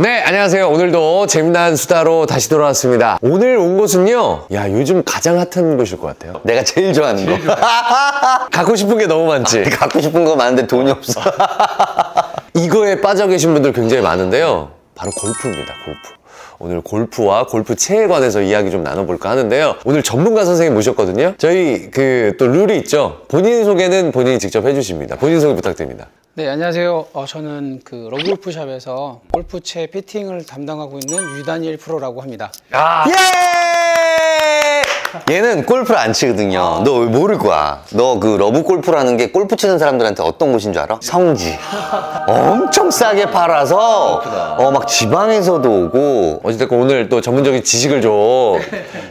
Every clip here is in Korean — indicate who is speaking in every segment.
Speaker 1: 네, 안녕하세요. 오늘도 재미난 수다로 다시 돌아왔습니다. 오늘 온 곳은요, 야, 요즘 가장 핫한 곳일 것 같아요.
Speaker 2: 내가 제일 좋아하는 거.
Speaker 1: 갖고 싶은 게 너무 많지.
Speaker 2: 갖고 싶은 거 많은데 돈이 없어.
Speaker 1: 이거에 빠져 계신 분들 굉장히 많은데요. 바로 골프입니다, 골프. 오늘 골프와 골프채에 관해서 이야기 좀 나눠볼까 하는데요. 오늘 전문가 선생님 모셨거든요. 저희 또 룰이 있죠. 본인 소개는 본인이 직접 해주십니다. 본인 소개 부탁드립니다.
Speaker 3: 네, 안녕하세요. 저는 러브골프샵에서 골프채 피팅을 담당하고 있는 유다니엘 프로라고 합니다.
Speaker 2: 예! 얘는 골프를 안 치거든요. 너 모를 거야. 너 러브 골프라는 게 골프 치는 사람들한테 어떤 곳인 줄 알아? 성지. 엄청 싸게 팔아서 막 지방에서도 오고.
Speaker 1: 어찌됐건 오늘 또 전문적인 지식을 좀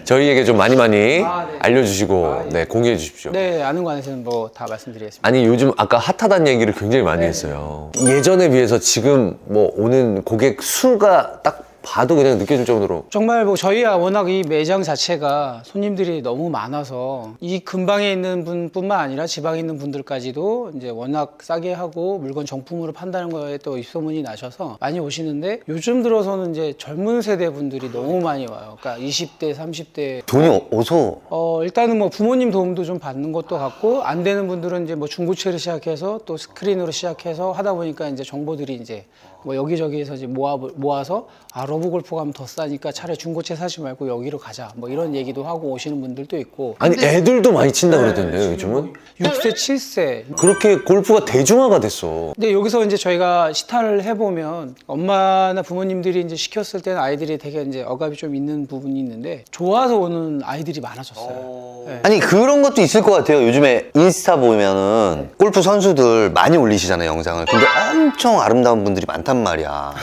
Speaker 1: 저희에게 좀 많이
Speaker 3: 네.
Speaker 1: 알려주시고 네, 공유해 주십시오.
Speaker 3: 네, 아는 거 안에서는 뭐 다 말씀드리겠습니다.
Speaker 1: 아니 요즘 아까 핫하다는 얘기를 굉장히 많이 했어요. 예전에 비해서 지금 뭐 오는 고객 수가 딱 봐도 그냥 느껴질 정도로
Speaker 3: 정말 뭐 저희야 워낙 이 매장 자체가 손님들이 너무 많아서 이 근방에 있는 분뿐만 아니라 지방에 있는 분들까지도 이제 워낙 싸게 하고 물건 정품으로 판다는 거에 또 입소문이 나셔서 많이 오시는데 요즘 들어서는 이제 젊은 세대 분들이 너무 많이 와요. 그러니까 20대, 30대.
Speaker 2: 돈이 어서.
Speaker 3: 일단은 뭐 부모님 도움도 좀 받는 것도 같고 안 되는 분들은 이제 뭐 중고차를 시작해서 또 스크린으로 시작해서 하다 보니까 이제 정보들이 이제 뭐 여기저기에서 이제 모아서 러브골프 가면 더 싸니까 차라리 중고차 사지 말고 여기로 가자 뭐 이런 얘기도 하고 오시는 분들도 있고.
Speaker 1: 아니 애들도 많이 친다 그러던데요 요즘은?
Speaker 3: 6세, 7세.
Speaker 1: 그렇게 골프가 대중화가 됐어.
Speaker 3: 근데 여기서 이제 저희가 시타를 해보면 엄마나 부모님들이 이제 시켰을 때는 아이들이 되게 이제 억압이 좀 있는 부분이 있는데 좋아서 오는 아이들이 많아졌어요. 네.
Speaker 2: 아니 그런 것도 있을 것 같아요. 요즘에 인스타 보면은 골프 선수들 많이 올리시잖아요, 영상을. 근데 엄청 아름다운 분들이 많단 말이야.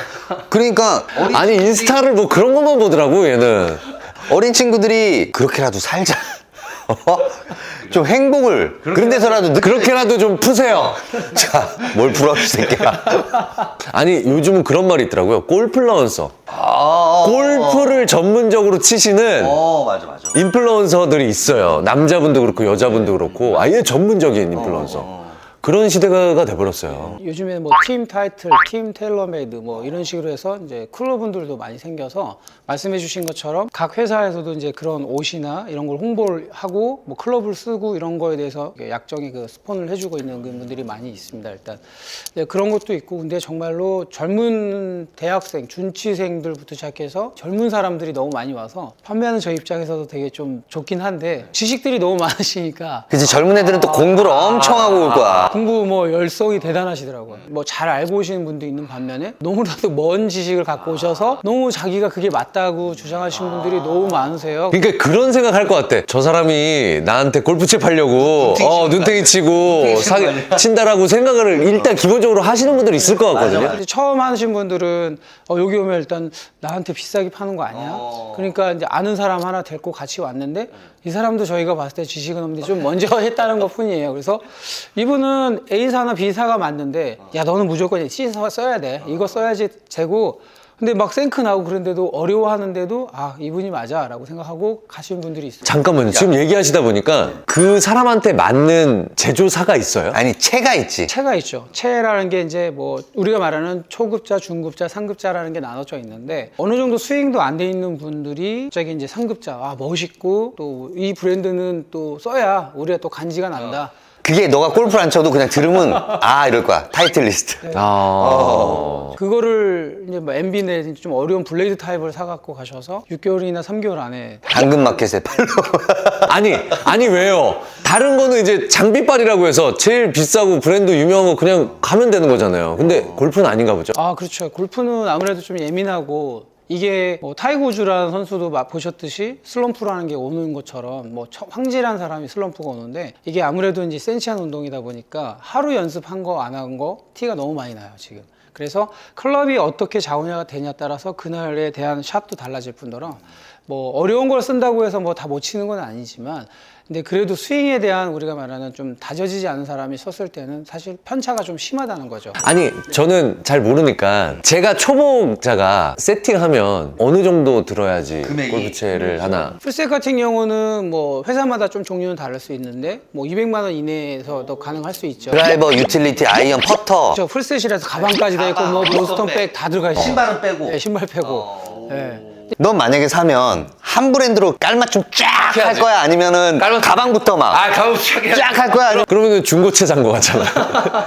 Speaker 2: 그러니까
Speaker 1: 아니 인스타를 뭐 그런 것만 보더라고 얘는.
Speaker 2: 어린 친구들이 그렇게라도 살자. 좀 행복을 그런 데서라도
Speaker 1: 그렇게라도 좀 푸세요.
Speaker 2: 자, 뭘 풀어 이 새끼야.
Speaker 1: 아니 요즘은 그런 말이 있더라고요. 골플러언서. 골프를 전문적으로 치시는
Speaker 2: 맞아.
Speaker 1: 인플루언서들이 있어요. 남자분도 그렇고 여자분도 그렇고 아예 전문적인 인플루언서. 그런 시대가 돼버렸어요.
Speaker 3: 요즘에 뭐 팀 타이틀, 팀 테일러메이드 뭐 이런 식으로 해서 이제 클럽분들도 많이 생겨서 말씀해 주신 것처럼 각 회사에서도 이제 그런 옷이나 이런 걸 홍보를 하고 뭐 클럽을 쓰고 이런 거에 대해서 약정의 스폰을 해주고 있는 분들이 많이 있습니다. 일단 그런 것도 있고 근데 정말로 젊은 대학생, 준치생들부터 시작해서 젊은 사람들이 너무 많이 와서 판매하는 저희 입장에서도 되게 좀 좋긴 한데 지식들이 너무 많으시니까
Speaker 2: 그치, 젊은 애들은 또 공부를 엄청 하고 올 거야.
Speaker 3: 공부 뭐 열성이 대단하시더라고요. 뭐 잘 알고 오시는 분도 있는 반면에 너무나도 먼 지식을 갖고 오셔서 너무 자기가 그게 맞다고 주장하시는 분들이 너무 많으세요.
Speaker 1: 그러니까 그런 생각할 것 같아. 저 사람이 나한테 골프채 팔려고 눈탱이 치고 친다라고 생각을 일단 기본적으로 하시는 분들이 있을 것 같거든요.
Speaker 3: 근데 처음 하신 분들은 여기 오면 일단 나한테 비싸게 파는 거 아니야? 그러니까 이제 아는 사람 하나 데리고 같이 왔는데 이 사람도 저희가 봤을 때 지식은 없는데 좀 먼저 했다는 것 뿐이에요. 그래서 이분은 A사나 B사가 맞는데 야 너는 무조건 C사 써야 돼. 이거 써야지 되고 근데 막 생크 나고 그런데도 어려워하는데도 이분이 맞아 라고 생각하고 가시는 분들이 있어요.
Speaker 1: 잠깐만요. 지금 얘기하시다 보니까 그 사람한테 맞는 제조사가 있어요?
Speaker 2: 아니, 채가 있지.
Speaker 3: 채가 있죠. 채라는 게 이제 뭐 우리가 말하는 초급자, 중급자, 상급자라는 게 나눠져 있는데 어느 정도 스윙도 안 돼 있는 분들이 갑자기 이제 상급자, 멋있고 또 이 브랜드는 또 써야 우리가 또 간지가 난다.
Speaker 2: 그게 너가 골프를 안 쳐도 그냥 들으면 이럴 거야. 타이틀리스트.
Speaker 3: 그거를 이제 뭐 MB 내 좀 어려운 블레이드 타입을 사갖고 가셔서 6개월이나 3개월 안에
Speaker 2: 당근마켓에 팔로.
Speaker 1: 아니 왜요? 다른 거는 이제 장비빨이라고 해서 제일 비싸고 브랜드 유명한 거 그냥 가면 되는 거잖아요. 근데 골프는 아닌가 보죠?
Speaker 3: 그렇죠. 골프는 아무래도 좀 예민하고 이게 뭐 타이거 우즈라는 선수도 보셨듯이 슬럼프라는 게 오는 것처럼 뭐 황질한 사람이 슬럼프가 오는데 이게 아무래도 이제 센치한 운동이다 보니까 하루 연습한 거 안 한 거 티가 너무 많이 나요 지금. 그래서 클럽이 어떻게 좌우냐가 되냐에 따라서 그날에 대한 샷도 달라질 뿐더러 뭐 어려운 걸 쓴다고 해서 뭐 다 못 치는 건 아니지만 근데 그래도 스윙에 대한 우리가 말하는 좀 다져지지 않은 사람이 썼을 때는 사실 편차가 좀 심하다는 거죠.
Speaker 1: 아니 저는 잘 모르니까 제가 초보자가 세팅하면 어느 정도 들어야지 골프채를 하나.
Speaker 3: 풀셋 같은 경우는 뭐 회사마다 좀 종류는 다를 수 있는데 뭐 200만 원 이내에서도 가능할 수 있죠.
Speaker 2: 드라이버, 유틸리티, 아이언, 퍼터.
Speaker 3: 저 풀셋이라서 가방까지 돼 있고 뭐 보스턴 백 다 들어가 있어요.
Speaker 2: 신발은 빼고.
Speaker 3: 네, 신발 빼고. 네.
Speaker 2: 넌 만약에 사면 한 브랜드로 깔맞춤 쫙 할 거야? 아니면은 가방부터 막
Speaker 1: 가방
Speaker 2: 쫙 할 거야? 아니면
Speaker 1: 그러면은 중고채 산 거 같잖아.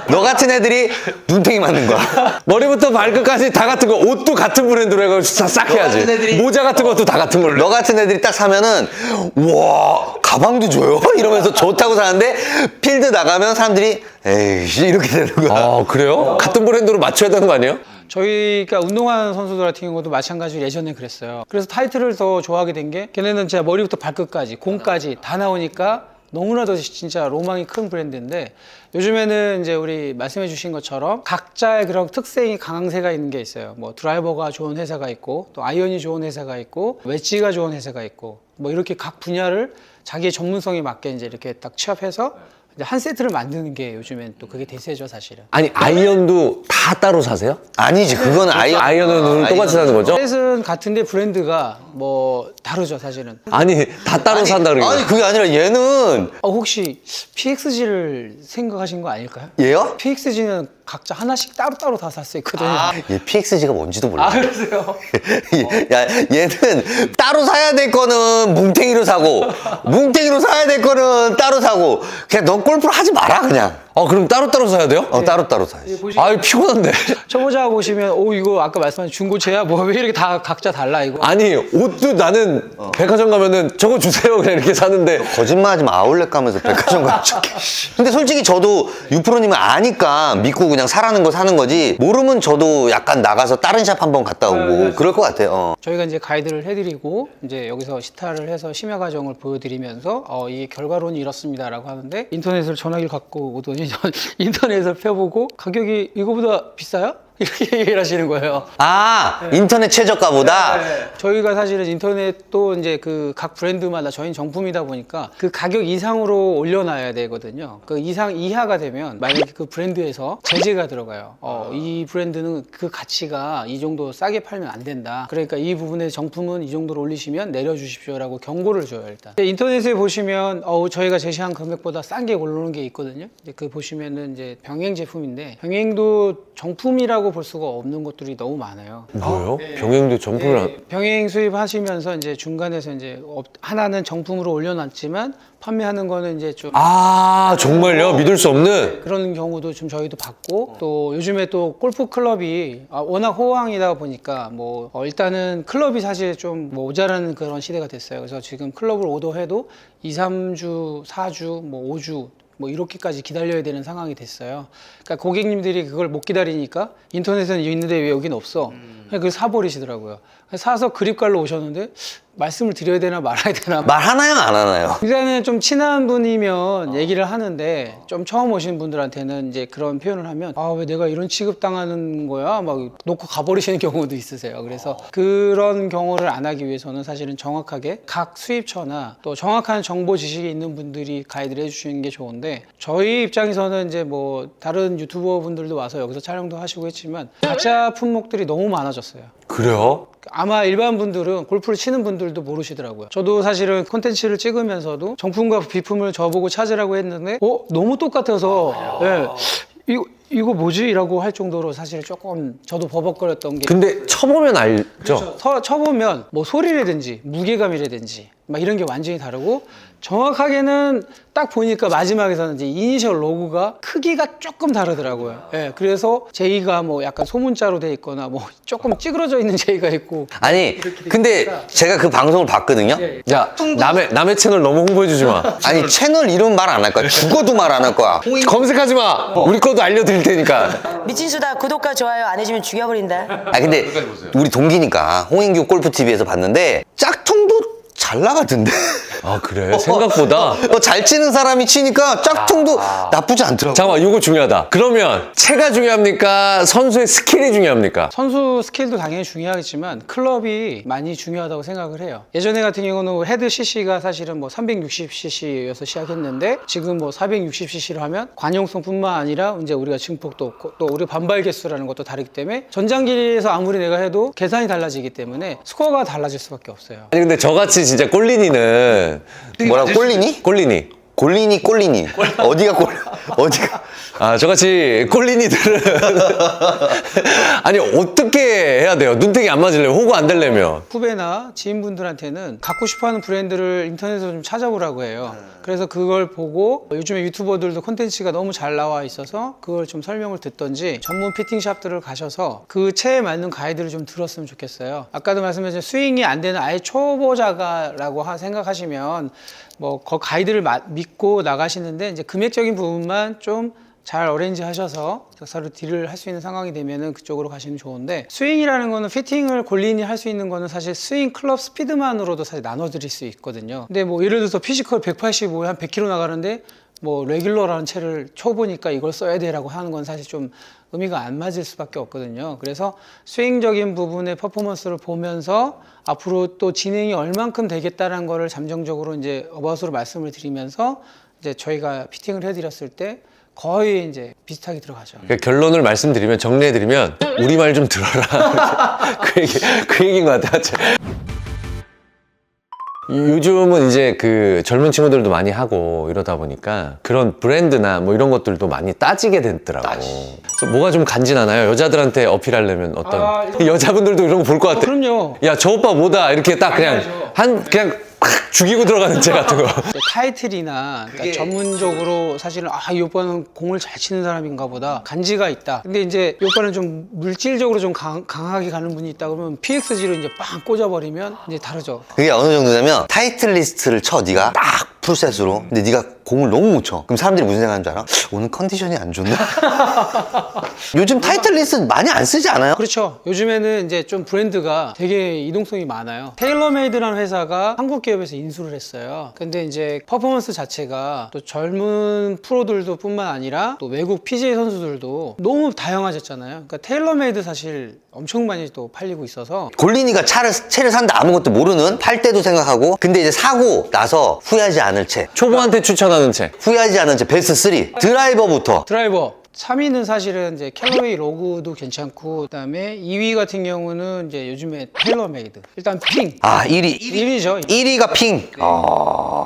Speaker 2: 너 같은 애들이 눈탱이 맞는 거야.
Speaker 1: 머리부터 발끝까지 다 같은 거, 옷도 같은 브랜드로 해가지고 싹 해야지. 모자 같은 것도 다 같은 걸로.
Speaker 2: 너 같은 애들이 딱 사면은 와 가방도 줘요? 이러면서 좋다고 사는데 필드 나가면 사람들이 에이씨 이렇게 되는 거야.
Speaker 1: 아 그래요? 같은 브랜드로 맞춰야 되는 거 아니에요?
Speaker 3: 저희가 운동하는 선수들 같은 경우도 마찬가지로 예전에 그랬어요. 그래서 타이틀을 더 좋아하게 된 게 걔네는 진짜 머리부터 발끝까지 공까지 다 나오니까 너무나도 진짜 로망이 큰 브랜드인데 요즘에는 이제 우리 말씀해 주신 것처럼 각자의 그런 특성이 강세가 있는 게 있어요. 뭐 드라이버가 좋은 회사가 있고 또 아이언이 좋은 회사가 있고 웨지가 좋은 회사가 있고 뭐 이렇게 각 분야를 자기의 전문성에 맞게 이제 이렇게 딱 취합해서 이제 한 세트를 만드는 게 요즘엔 또 그게 대세죠 사실은.
Speaker 1: 아니 아이언도 다 따로 사세요?
Speaker 2: 아니지 그건
Speaker 1: 아이언은 똑같이 사는 거죠?
Speaker 3: 셋은 같은데 브랜드가 뭐 다르죠 사실은.
Speaker 1: 아니 다 따로 산다 그러니까.
Speaker 2: 아니 그게 아니라 얘는
Speaker 3: 혹시 PXG를 생각하신 거 아닐까요?
Speaker 2: 얘요?
Speaker 3: PXG는 각자 하나씩 따로따로 다 살 수 있거든요.
Speaker 2: 얘 PXG가 뭔지도 몰라.
Speaker 3: 그러세요?
Speaker 2: 야, 얘는 따로 사야 될 거는 뭉탱이로 사고, 뭉탱이로 사야 될 거는 따로 사고, 그냥 넌 골프를 하지 마라, 그냥.
Speaker 1: 그럼 따로따로 사야 돼요?
Speaker 2: 따로따로 사야지.
Speaker 1: 아유 피곤한데.
Speaker 3: 초보자 보시면 이거 아까 말씀하신 중고차야? 뭐 왜 이렇게 다 각자 달라 이거?
Speaker 1: 아니 옷도 나는 백화점 가면은 저거 주세요 그냥 이렇게 사는데
Speaker 2: 거짓말 하지 마. 아울렛 가면서 백화점 가죠. 근데 솔직히 저도 유프로님은 아니까 믿고 그냥 사라는 거 사는 거지. 모르면 저도 약간 나가서 다른 샵 한번 갔다 오고 그럴 것 같아요.
Speaker 3: 저희가 이제 가이드를 해드리고 이제 여기서 시타를 해서 심야 과정을 보여드리면서 이게 결과론이 이렇습니다라고 하는데 인터넷을 전화기를 갖고 오더니 인터넷을 펴보고 가격이 이거보다 비싸요? 이렇게 얘기를 하시는 거예요.
Speaker 2: 인터넷 최저가보다?
Speaker 3: 저희가 사실은 인터넷도 이제 그 각 브랜드마다 저희는 정품이다 보니까 그 가격 이상으로 올려놔야 되거든요. 그 이상 이하가 되면 만약에 그 브랜드에서 제재가 들어가요. 이 브랜드는 그 가치가 이 정도 싸게 팔면 안 된다. 그러니까 이 부분의 정품은 이 정도로 올리시면 내려주십시오라고 경고를 줘요 일단. 인터넷에 보시면 저희가 제시한 금액보다 싼 게 올라오는 게 있거든요. 그 보시면은 이제 병행 제품인데 병행도 정품이라고 볼 수가 없는 것들이 너무 많아요.
Speaker 1: 뭐요? 병행도 정품을
Speaker 3: 병행 수입하시면서 이제 중간에서 이제 하나는 정품으로 올려놨지만 판매하는 거는 이제 좀
Speaker 1: 정말요? 믿을 수 없는?
Speaker 3: 그런 경우도 좀 저희도 봤고 또 요즘에 또 골프 클럽이 워낙 호황이다 보니까 뭐 일단은 클럽이 사실 좀 모자라는 그런 시대가 됐어요. 그래서 지금 클럽을 오더해도 2, 3주, 4주, 뭐 5주 뭐 이렇게까지 기다려야 되는 상황이 됐어요. 그러니까 고객님들이 그걸 못 기다리니까 인터넷에는 있는데 왜 여긴 없어? 그냥 그걸 사버리시더라고요. 사서 그립갈로 오셨는데 말씀을 드려야 되나 말아야 되나
Speaker 2: 말하나요, 안 하나요?
Speaker 3: 일단은 좀 친한 분이면 얘기를 하는데 좀 처음 오신 분들한테는 이제 그런 표현을 하면 왜 내가 이런 취급당하는 거야? 막 놓고 가버리시는 경우도 있으세요. 그래서 그런 경우를 안 하기 위해서는 사실은 정확하게 각 수입처나 또 정확한 정보 지식이 있는 분들이 가이드를 해주시는 게 좋은데 저희 입장에서는 이제 뭐 다른 유튜버 분들도 와서 여기서 촬영도 하시고 했지만 가짜 품목들이 너무 많아졌어요.
Speaker 1: 그래요?
Speaker 3: 아마 일반 분들은 골프를 치는 분들도 모르시더라고요. 저도 사실은 콘텐츠를 찍으면서도 정품과 비품을 저보고 찾으라고 했는데 너무 똑같아서 이거 뭐지? 라고 할 정도로 사실 조금 저도 버벅거렸던 게
Speaker 1: 근데 쳐보면 알죠?
Speaker 3: 쳐보면 뭐 소리라든지 무게감이라든지 막 이런 게 완전히 다르고 정확하게는 딱 보니까 마지막에서는 이제 이니셜 로고가 크기가 조금 다르더라고요. 그래서 제이가 뭐 약간 소문자로 돼 있거나 뭐 조금 찌그러져 있는 제이가 있고
Speaker 2: 아니, 근데 제가 그 방송을 봤거든요?
Speaker 1: 야 남의 채널 너무 홍보해주지 마.
Speaker 2: 아니, 채널 이름 말 안 할 거야. 죽어도 말 안 할 거야.
Speaker 1: 검색하지 마. 우리 것도 알려드릴 테니까.
Speaker 4: 미친수다 구독과 좋아요 안 해주면 죽여버린다.
Speaker 2: 근데 우리 동기니까 홍인규 골프TV에서 봤는데 짝퉁도 잘 나가던데.
Speaker 1: 아, 그래? 생각보다.
Speaker 2: 잘 치는 사람이 치니까 짝퉁도 나쁘지 않더라고.
Speaker 1: 잠깐만, 이거 중요하다. 그러면 채가 중요합니까? 선수의 스킬이 중요합니까?
Speaker 3: 선수 스킬도 당연히 중요하겠지만 클럽이 많이 중요하다고 생각을 해요. 예전에 같은 경우는 헤드 CC가 사실은 뭐 360cc여서 시작했는데 지금 뭐 460cc로 하면 관용성뿐만 아니라 이제 우리가 증폭도 없고 또 우리 반발 개수라는 것도 다르기 때문에 전장기에서 아무리 내가 해도 계산이 달라지기 때문에 스코어가 달라질 수밖에 없어요.
Speaker 1: 아니, 근데 저같이 진짜 꼴린이는.
Speaker 2: 뭐라고, 꼴리니?
Speaker 1: 꼴린이.
Speaker 2: 꼴리니. 어디가?
Speaker 1: 아, 저같이 꼴린이들은. 아니, 어떻게 해야 돼요? 눈탱이 안 맞으려면, 호구 안 되려면.
Speaker 3: 후배나 지인분들한테는 갖고 싶어하는 브랜드를 인터넷에서 좀 찾아보라고 해요. 그래서 그걸 보고 요즘에 유튜버들도 콘텐츠가 너무 잘 나와 있어서 그걸 좀 설명을 듣던지 전문 피팅샵들을 가셔서 그 체에 맞는 가이드를 좀 들었으면 좋겠어요. 아까도 말씀드린 스윙이 안 되는 아예 초보자라고 생각하시면 뭐 그 가이드를 믿고 나가시는데 이제 금액적인 부분만 좀 잘 어레인지 하셔서 서로 딜을 할 수 있는 상황이 되면은 그쪽으로 가시면 좋은데, 스윙이라는 거는 피팅을 골린이 할 수 있는 거는 사실 스윙 클럽 스피드만으로도 사실 나눠 드릴 수 있거든요. 근데 뭐 예를 들어서 피지컬 185에 한 100km 나가는데 뭐 레귤러라는 채를 초보니까 이걸 써야 돼라고 하는 건 사실 좀 의미가 안 맞을 수밖에 없거든요. 그래서 스윙적인 부분의 퍼포먼스를 보면서 앞으로 또 진행이 얼만큼 되겠다는 거를 잠정적으로 이제 어바웃으로 말씀을 드리면서 이제 저희가 피팅을 해드렸을 때 거의 이제 비슷하게 들어가죠.
Speaker 1: 그러니까 결론을 말씀드리면, 정리해드리면, 우리말 좀 들어라. 그 얘기인 것 같아요. 요즘은 이제 그 젊은 친구들도 많이 하고 이러다 보니까 그런 브랜드나 뭐 이런 것들도 많이 따지게 됐더라고. 그래서 뭐가 좀 간지나나요? 여자들한테 어필하려면 어떤? 여자분들도 이런 거 볼 것 같아.
Speaker 3: 그럼요.
Speaker 1: 야, 저 오빠 뭐다. 이렇게 딱 그냥 그냥 팍 죽이고 들어가는 채 같은 거.
Speaker 3: 타이틀이나 그러니까 전문적으로 사실은 이 오빠는 공을 잘 치는 사람인가 보다, 간지가 있다. 근데 이제 이 오빠는 좀 물질적으로 좀 강하게 가는 분이 있다 그러면 PXG로 이제 빵 꽂아버리면 이제 다르죠.
Speaker 2: 그게 어느 정도냐면 타이틀 리스트를 쳐, 네가 딱 풀셋으로. 근데 네가 공을 너무 못 쳐. 그럼 사람들이 무슨 생각하는 줄 알아? 오늘 컨디션이 안 좋나? 요즘 타이틀 리스트 많이 안 쓰지 않아요?
Speaker 3: 그렇죠. 요즘에는 이제 좀 브랜드가 되게 이동성이 많아요. 테일러메이드라는 회사가 한국 기업에서 인수를 했어요. 근데 이제 퍼포먼스 자체가 또 젊은 프로들도 뿐만 아니라 또 외국 PGA 선수들도 너무 다양해졌잖아요. 그러니까 테일러메이드 사실 엄청 많이 또 팔리고 있어서
Speaker 2: 골린이가 채를 산다 아무것도 모르는, 팔 때도 생각하고, 근데 이제 사고 나서 후회하지 않을 채,
Speaker 1: 초보한테 추천하는 채.
Speaker 2: 후회하지 않은 채 베스트 3 드라이버부터.
Speaker 3: 드라이버 3위는 사실은 이제 캘로웨이 로그도 괜찮고, 그다음에 2위 같은 경우는 이제 요즘에 테일러메이드. 일단 핑. 1위죠.
Speaker 2: 1위가 핑.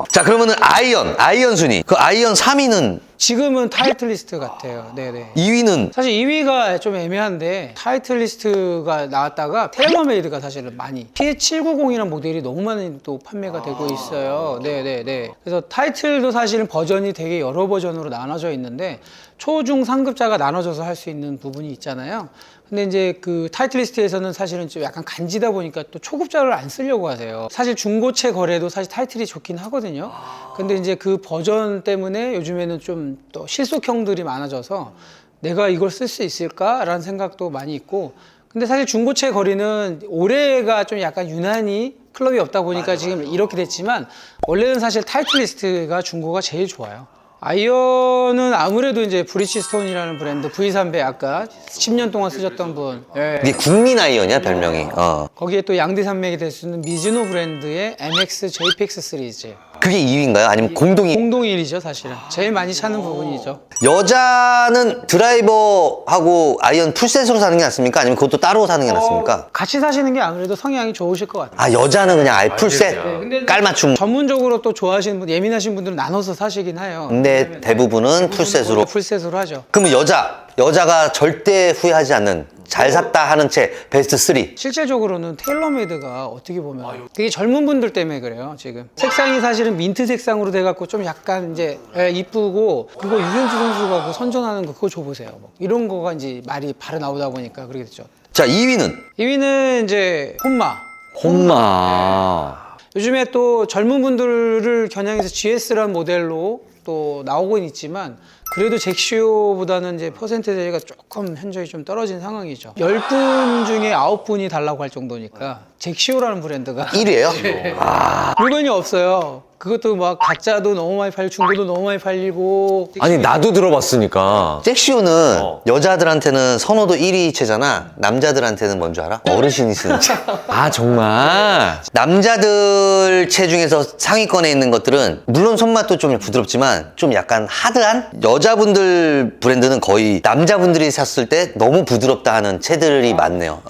Speaker 2: 자, 그러면은 아이언 순위. 그 아이언 3위는,
Speaker 3: 지금은 타이틀 리스트 같아요. 네네.
Speaker 2: 2위는
Speaker 3: 사실 2위가 좀 애매한데 타이틀 리스트가 나왔다가 테일러메이드가 사실은 많이 T790이라는 모델이 너무 많이 또 판매가 되고 있어요. 네네네. 그래서 타이틀도 사실은 버전이 되게 여러 버전으로 나눠져 있는데 초중 상급자가 나눠져서 할 수 있는 부분이 있잖아요. 근데 이제 그 타이틀 리스트에서는 사실은 좀 약간 간지다 보니까 또 초급자를 안 쓰려고 하세요. 사실 중고체 거래도 사실 타이틀이 좋긴 하거든요. 근데 이제 그 버전 때문에 요즘에는 좀 또 실속형들이 많아져서 내가 이걸 쓸 수 있을까라는 생각도 많이 있고, 근데 사실 중고체 거리는 올해가 좀 약간 유난히 클럽이 없다 보니까 지금 이렇게 됐지만 원래는 사실 타이틀 리스트가 중고가 제일 좋아요. 아이언은 아무래도 이제 브리치스톤이라는 브랜드 V300 아까 10년 동안 쓰셨던 분. 예.
Speaker 2: 이게 국민 아이언이야, 별명이.
Speaker 3: 거기에 또 양대 산맥이 될 수 있는 미즈노 브랜드의 MX JPX 시리즈.
Speaker 2: 그게 2위인가요? 아니면 공동이?
Speaker 3: 공동 1위죠, 사실은. 제일 많이 찾는 부분이죠.
Speaker 2: 여자는 드라이버하고 아이언 풀셋으로 사는 게 낫습니까? 아니면 그것도 따로 사는 게 낫습니까?
Speaker 3: 같이 사시는 게 아무래도 성향이 좋으실 것 같아요.
Speaker 2: 여자는 그냥 아예 풀셋,
Speaker 3: 근데
Speaker 2: 깔맞춤.
Speaker 3: 전문적으로 또 좋아하시는 분, 예민하신 분들은 나눠서 사시긴 해요.
Speaker 2: 근데 대부분은 풀셋으로.
Speaker 3: 풀셋으로 하죠.
Speaker 2: 그러면 여자가 절대 후회하지 않는, 잘 샀다 하는 채 베스트 3.
Speaker 3: 실제적으로는 테일러메이드가 어떻게 보면 되게 젊은 분들 때문에 그래요, 지금. 색상이 사실은 민트 색상으로 돼갖고 좀 약간 이제 이쁘고, 그거 유현수 선수가 그 선전하는 거 그거 줘보세요. 뭐 이런 거가 이제 말이 바로 나오다 보니까 그렇게 됐죠.
Speaker 2: 자, 2위는?
Speaker 3: 2위는 이제 혼마.
Speaker 1: 혼마.
Speaker 3: 요즘에 또 젊은 분들을 겨냥해서 GS라는 모델로 또 나오고 있지만 그래도 잭시오보다는 이제 퍼센테이지가 조금 현저히 좀 떨어진 상황이죠. 10분 중에 9분이 달라고 할 정도니까 잭시오라는 브랜드가
Speaker 2: 1위에요?
Speaker 3: 물건이 없어요. 그것도 막 가짜도 너무 많이 팔리고 중고도 너무 많이 팔리고.
Speaker 1: 아니 나도 들어봤으니까.
Speaker 2: 잭시오는 여자들한테는 선호도 1위 채잖아. 남자들한테는 뭔 줄 알아? 어르신이 쓰는 채.
Speaker 1: 아 정말.
Speaker 2: 남자들 채 중에서 상위권에 있는 것들은 물론 손맛도 좀 부드럽지만 좀 약간 하드한 여자분들 브랜드는 거의 남자분들이 샀을 때 너무 부드럽다 하는 채들이 많네요.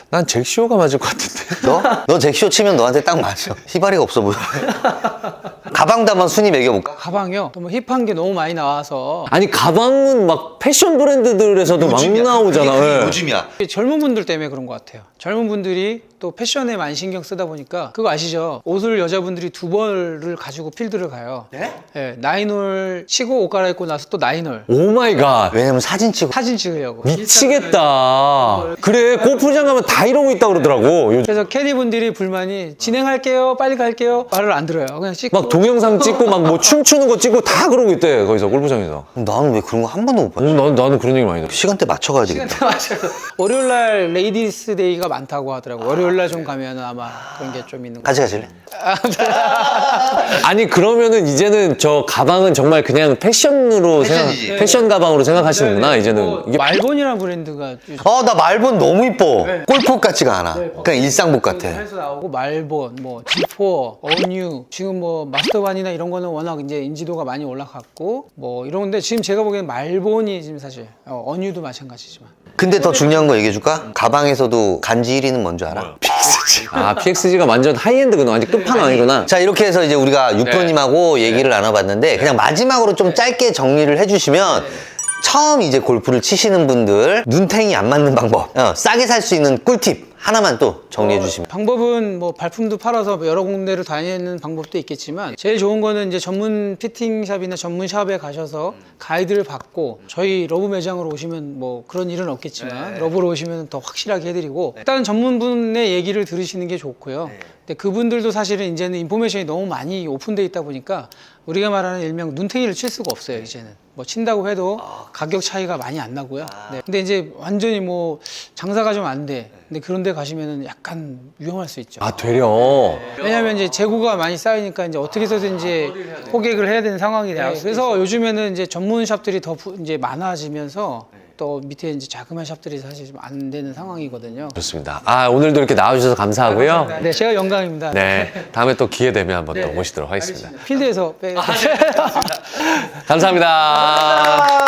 Speaker 1: 난 잭시오가 맞을 것 같은데.
Speaker 2: 너 잭시오 치면 너한테 딱 맞아. 휘발이가 없어 보여. 가방도 한번 순위 매겨볼까?
Speaker 3: 가방이요. 또 뭐 힙한 게 너무 많이 나와서
Speaker 1: 아니 가방은 막 패션 브랜드들에서도 막 나오잖아. 예.
Speaker 2: 요즘이야.
Speaker 3: 젊은 분들 때문에 그런 것 같아요. 젊은 분들이 또 패션에 많이 신경 쓰다 보니까 그거 아시죠? 옷을 여자분들이 두 벌을 가지고 필드를 가요.
Speaker 2: 네?
Speaker 3: 네, 나인홀 치고 옷 갈아입고 나서 또 나인홀
Speaker 1: 오 마이 갓.
Speaker 2: 왜냐면 사진 찍고
Speaker 3: 사진 찍으려고.
Speaker 1: 미치겠다. 그래 골프장 가면 다 이러고 있다 그러더라고. 요즘.
Speaker 3: 그래서 캐디 분들이 불만이 진행할게요, 빨리 갈게요 말을 안 들어요. 그냥 찍고.
Speaker 1: 막 동영상 찍고 막 뭐 춤추는 거 찍고 다 그러고 있대 거기서 골프장에서.
Speaker 2: 나는 왜 그런 거 한 번도 못 봤지?
Speaker 1: 나는 그런 얘기 많이 들어.
Speaker 2: 시간대 맞춰가야 되겠다.
Speaker 3: 맞아요. 월요일날 레이디스 데이가 많다고 하더라고. 월요일날 좀 가면 아마 그런 게 좀 있는 거.
Speaker 2: 같이 가실래?
Speaker 1: 아니 그러면은 이제는 저 가방은 정말 그냥 패션으로
Speaker 2: 패션이지.
Speaker 1: 패션 가방으로 생각하시는구나 이제는. 이게
Speaker 3: 말본이라는 브랜드가
Speaker 2: 나 말본 너무 이뻐. 골프복 같지가 않아. 그냥 일상복 같아.
Speaker 3: 해서 나오고 말본, 뭐 G4, 어뉴, 지금 뭐 마스터반이나 이런 거는 워낙 이제 인지도가 많이 올라갔고 뭐 이런데 지금 제가 보기엔 말본이 지금 사실 어뉴도 마찬가지지만.
Speaker 2: 근데 더 중요한 거 얘기해줄까? 가방에서도 간지 1위는 뭔지 알아?
Speaker 1: 아 PXG가 완전 하이엔드구나. 완전 끝판왕이구나.
Speaker 2: 자, 이렇게 해서 이제 우리가 육프로님하고 얘기를 나눠봤는데 그냥 마지막으로 좀 짧게 정리를 해주시면 처음 이제 골프를 치시는 분들 눈탱이 안 맞는 방법, 싸게 살 수 있는 꿀팁 하나만 또 정리해 주시면.
Speaker 3: 방법은 뭐 발품도 팔아서 여러 군데를 다니는 방법도 있겠지만 제일 좋은 거는 이제 전문 피팅샵이나 전문 샵에 가셔서 가이드를 받고 저희 러브 매장으로 오시면 뭐 그런 일은 없겠지만 러브로 오시면 더 확실하게 해드리고 일단 전문분의 얘기를 들으시는 게 좋고요. 근데 그분들도 사실은 이제는 인포메이션이 너무 많이 오픈돼 있다 보니까 우리가 말하는 일명 눈탱이를 칠 수가 없어요. 이제는 뭐 친다고 해도 가격 차이가 많이 안 나고요. 네. 근데 이제 완전히 뭐 장사가 좀 안 돼. 근데 그런 데 가시면은 약간 위험할 수 있죠.
Speaker 1: 아 되려.
Speaker 3: 왜냐면 이제 재고가 많이 쌓이니까 이제 어떻게 해서든지 포객을 해야 되는 상황이 돼요. 그래서 요즘에는 이제 전문 샵들이 더 이제 많아지면서 또 밑에 이제 자그마한 샵들이 사실 좀 안 되는 상황이거든요.
Speaker 1: 좋습니다. 아 오늘도 이렇게 나와주셔서 감사하고요.
Speaker 3: 네, 제가 영광입니다.
Speaker 1: 네 다음에 또 기회 되면 한번 또 모시도록 하겠습니다.
Speaker 3: 필드에서
Speaker 1: 감사합니다.